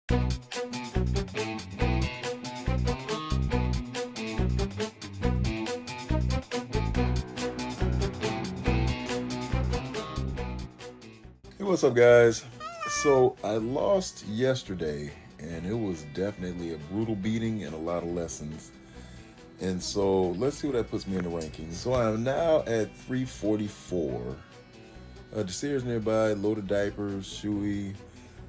Hey, what's up, guys? So I lost yesterday, and it was definitely a brutal beating and a lot of lessons. And so let's see what that puts me in the rankings. So I'm now at 344. Desir's nearby, Loaded Diapers, Shui.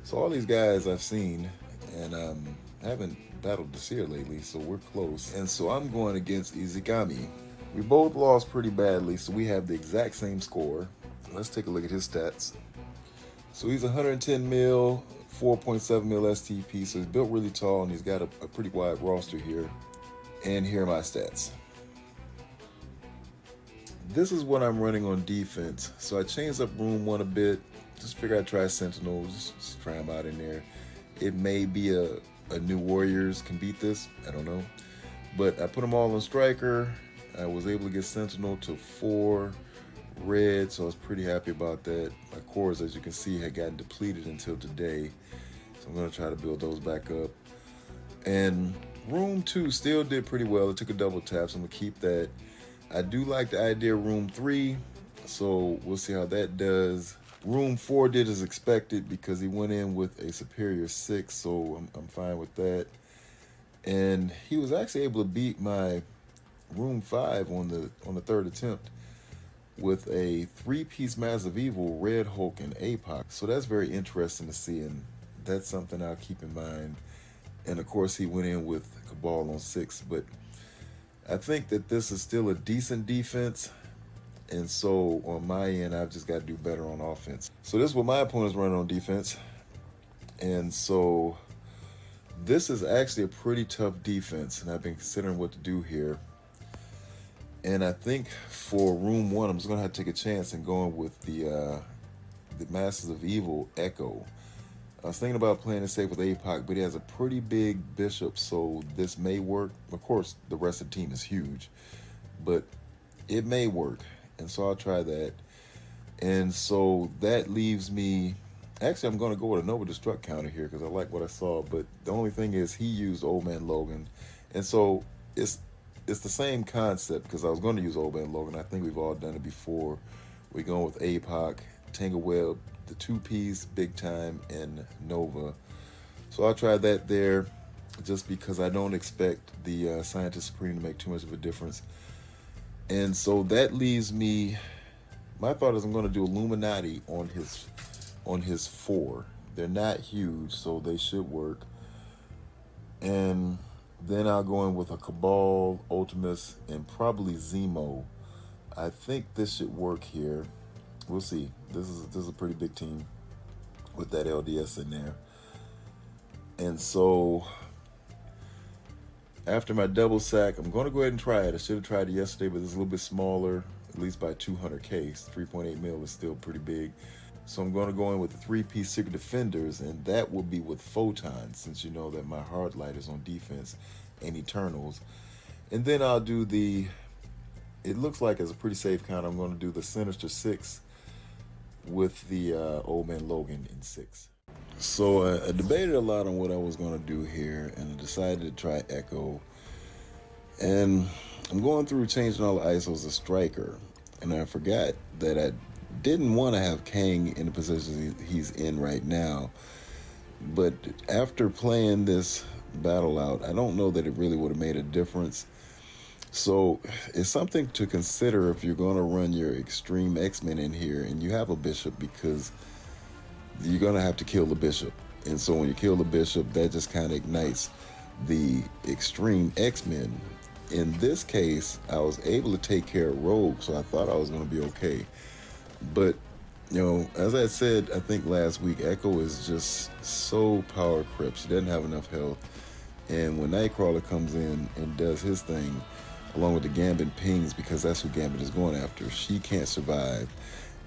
So all these guys I've seen, and I haven't battled Desir lately, so we're close. And so I'm going against Enzikami. We both lost pretty badly, so we have the exact same score. Let's take a look at his stats. So he's 110 mil, 4.7 mil STP, so he's built really tall and he's got a pretty wide roster here. And here are my stats. This is what I'm running on defense. So I changed up room 1 a bit. Just figured I'd try Sentinels, just try them out in there. It may be a new Warriors can beat this, I don't know. But I put them all on Striker. I was able to get Sentinel to 4 red, so I was pretty happy about that. My cores, as you can see, had gotten depleted until today, so I'm going to try to build those back up. And room 2 still did pretty well. It took a double tap, so I'm going to keep that. I do like the idea of room 3, so we'll see how that does. Room 4 did as expected because he went in with a superior 6, so I'm fine with that. And he was actually able to beat my room 5 on the third attempt with a 3-piece Massive Evil, Red Hulk, and Apoc. So that's very interesting to see, and that's something I'll keep in mind. And of course, he went in with Cabal on 6, but I think that this is still a decent defense, and so on my end, I've just got to do better on offense. So this is what my opponent's running on defense, and so this is actually a pretty tough defense, and I've been considering what to do here. And I think for room 1, I'm just gonna have to take a chance and going with the Masters of Evil Echo. I was thinking about playing it safe with Apoc, but he has a pretty big bishop, so this may work. Of course, the rest of the team is huge, but it may work, and so I'll try that. And so that leaves me. Actually, I'm gonna go with a Nova Destruct counter here because I like what I saw. But the only thing is, he used Old Man Logan, and so it's the same concept because I was going to use Old Man Logan. I think we've all done it before. We're going with Apoc, Tangle Web, the 2-piece, Big Time, and Nova. So I'll try that there just because I don't expect the Scientist Supreme to make too much of a difference. And so that leaves me, my thought is I'm going to do Illuminati on his 4. They're not huge, so they should work. And then I'll go in with a Cabal, Ultimus, and probably Zemo. I think this should work here. We'll see. This is a pretty big team with that LDS in there. And so after my double sack, I'm going to go ahead and try it. I should have tried it yesterday, but it's a little bit smaller, at least by 200K. 3.8 mil is still pretty big. So I'm going to go in with the 3-piece Secret Defenders, and that will be with Photons, since you know that my Hard Light is on defense, and Eternals. And then I'll do it looks like it's a pretty safe count. I'm going to do the Sinister 6 with the Old Man Logan in 6. So I debated a lot on what I was going to do here, and I decided to try Echo. And I'm going through changing all the ISOs to Striker, and I forgot that I didn't want to have Kang in the position he's in right now, but after playing this battle out, I don't know that it really would have made a difference. So it's something to consider if you're going to run your Extreme X-Men in here and you have a Bishop, because you're going to have to kill the Bishop. And so when you kill the Bishop, that just kind of ignites the Extreme X-Men. In this case, I was able to take care of Rogue, so I thought I was going to be okay. But, you know, as I said, I think last week, Echo is just so power crept. She doesn't have enough health. And when Nightcrawler comes in and does his thing, along with the Gambit pings, because that's who Gambit is going after, she can't survive.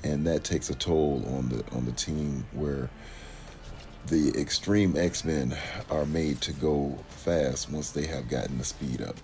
And that takes a toll on the team, where the Extreme X-Men are made to go fast once they have gotten the speed up.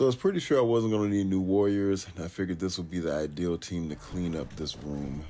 So I was pretty sure I wasn't going to need new warriors, and I figured this would be the ideal team to clean up this room.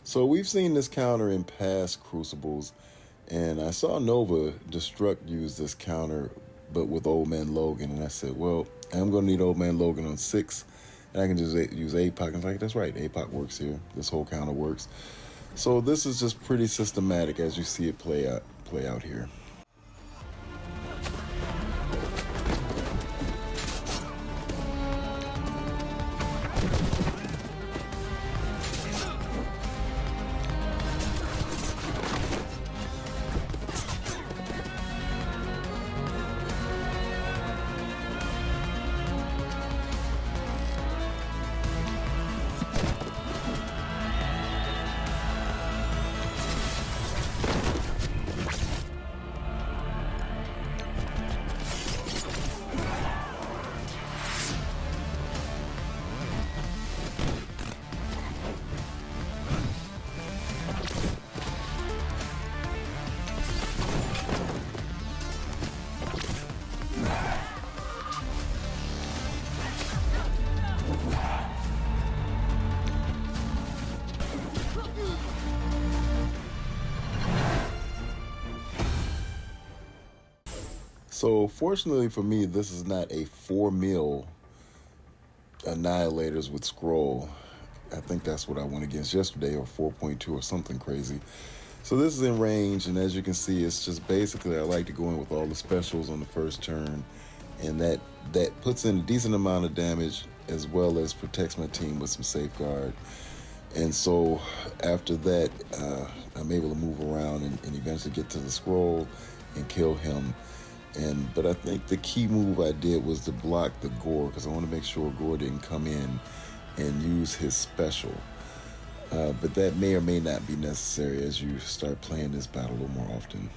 So we've seen this counter in past Crucibles, and I saw Nova Destruct use this counter, but with Old Man Logan, and I said, well, I'm going to need Old Man Logan on 6, and I can just use Apoc. And like, that's right, Apoc works here. This whole counter works. So this is just pretty systematic as you see it play out here. So fortunately for me, this is not a 4 mil Annihilators with Skrull. I think that's what I went against yesterday, or 4.2 or something crazy. So this is in range, and as you can see, it's just basically I like to go in with all the specials on the first turn, and that puts in a decent amount of damage as well as protects my team with some safeguard. And so after that, I'm able to move around and eventually get to the Skrull and kill him. But I think the key move I did was to block the Gore, because I want to make sure Gore didn't come in and use his special. But that may or may not be necessary as you start playing this battle a little more often.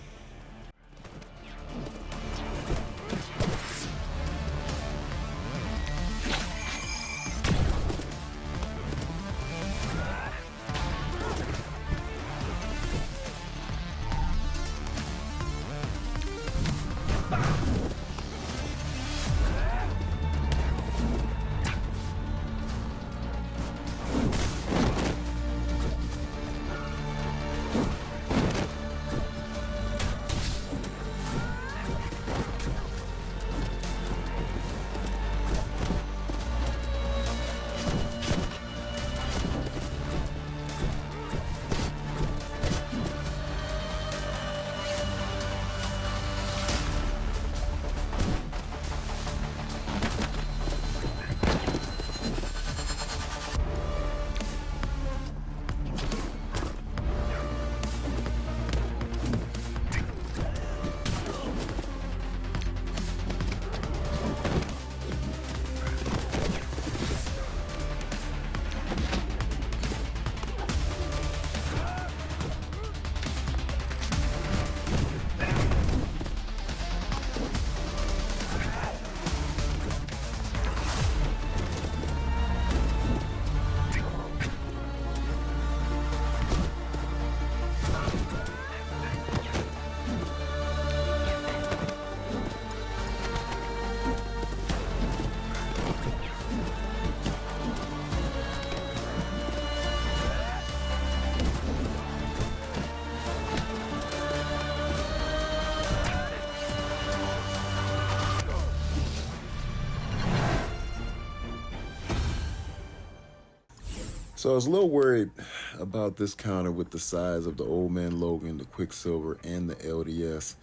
So I was a little worried about this counter with the size of the Old Man Logan, the Quicksilver, and the LDS.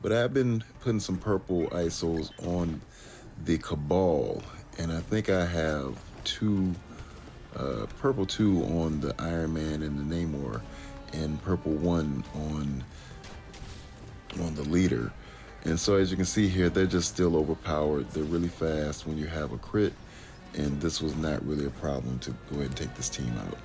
But I've been putting some purple ISOs on the Cabal, and I think I have purple 2 on the Iron Man and the Namor, and purple 1 on the Leader. And so as you can see here, they're just still overpowered. They're really fast when you have a crit, and this was not really a problem to go ahead and take this team out.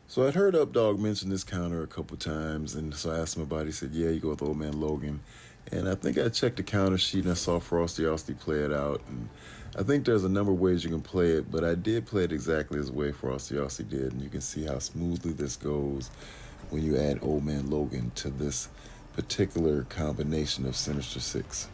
So I'd heard Updog mention this counter a couple times, and so I asked him about it. He said, yeah, you go with Old Man Logan. And I think I checked the counter sheet and I saw Frosty Austin play it out. And I think there's a number of ways you can play it, but I did play it exactly as the way Frosty Austin did. And you can see how smoothly this goes when you add Old Man Logan to this particular combination of Sinister Six.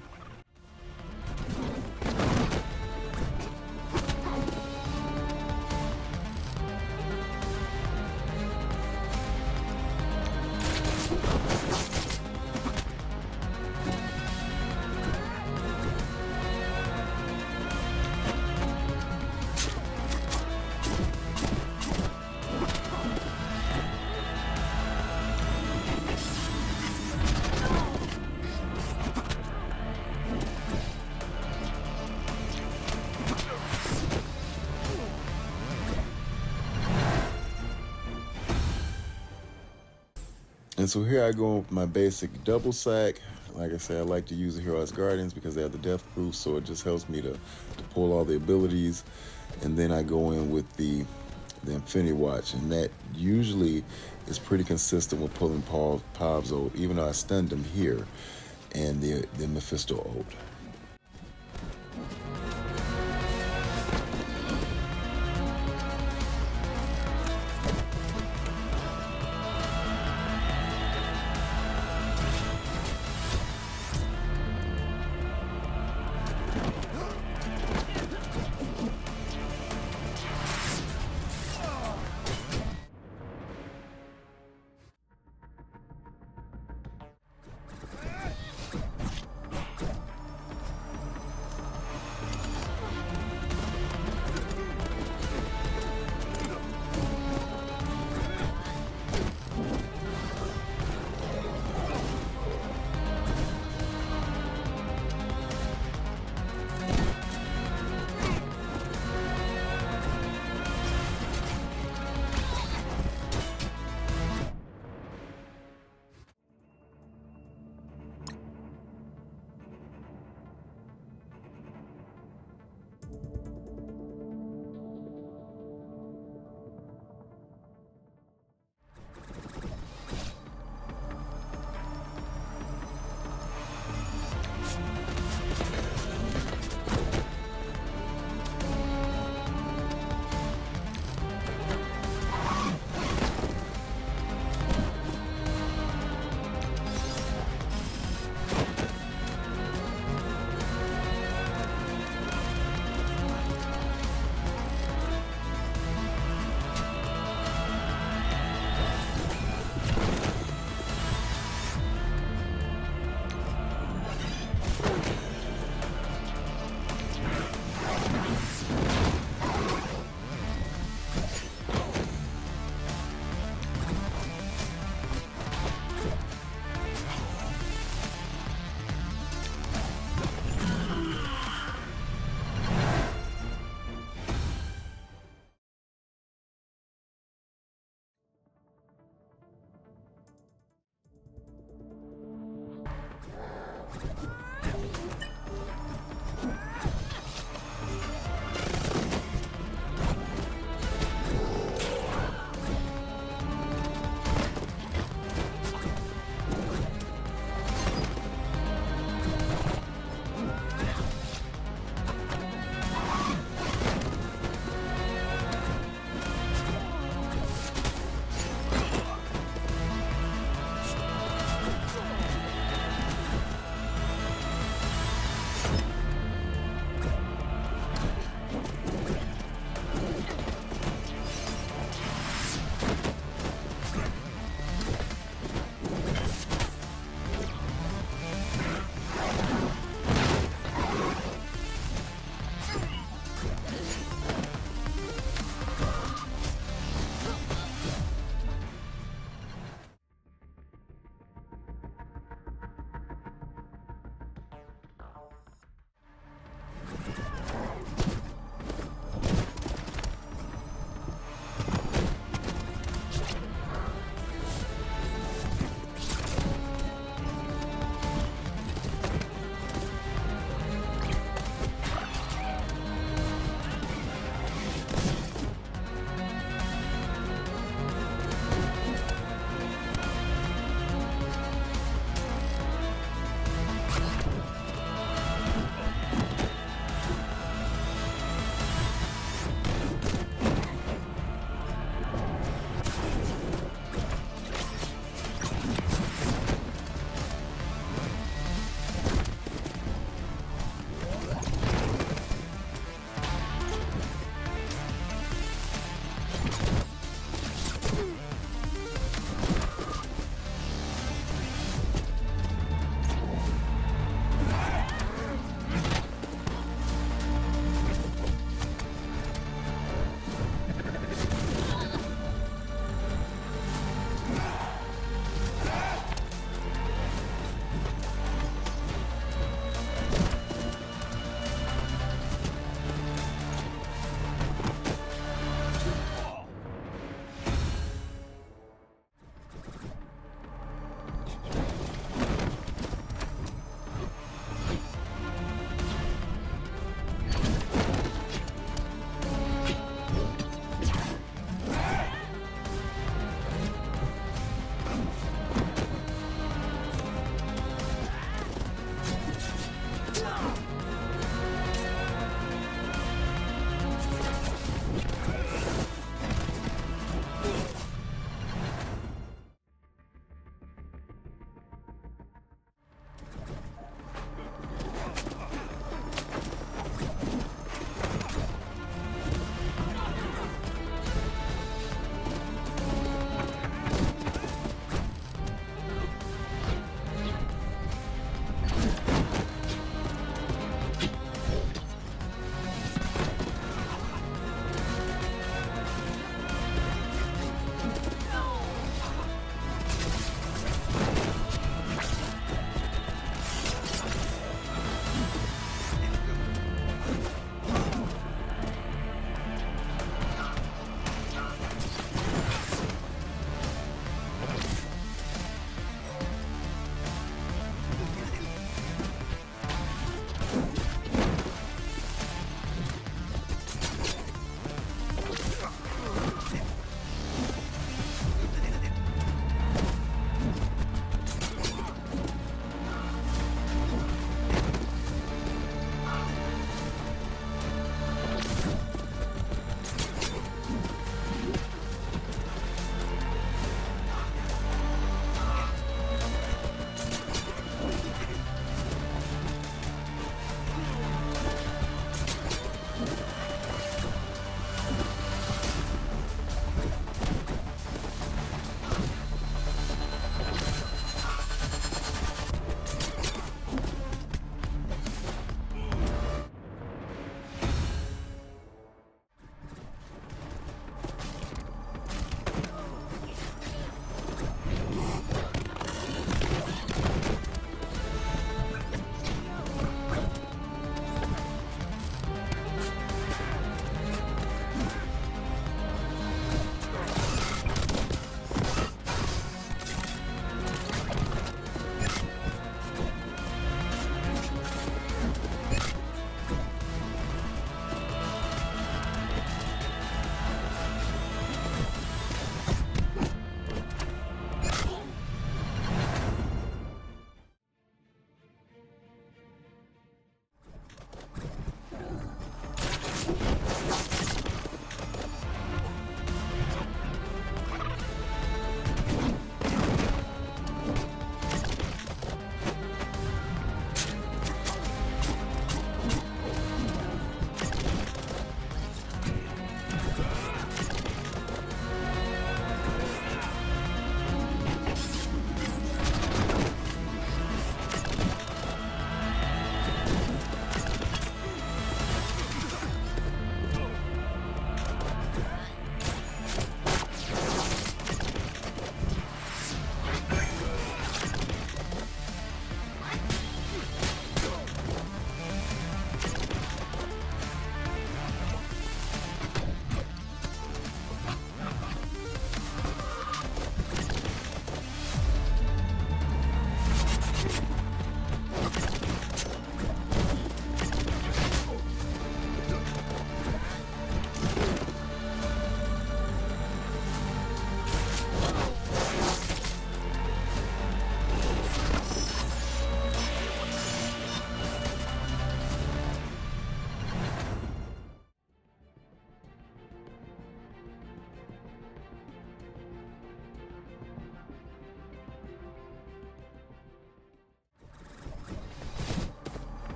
And so here I go with my basic double sack. Like I said, I like to use the Hero Guardians because they have the death proof, so it just helps me to pull all the abilities. And then I go in with the Infinity Watch, and that usually is pretty consistent with pulling Pav's ult, even though I stunned him here, and the Mephisto ult.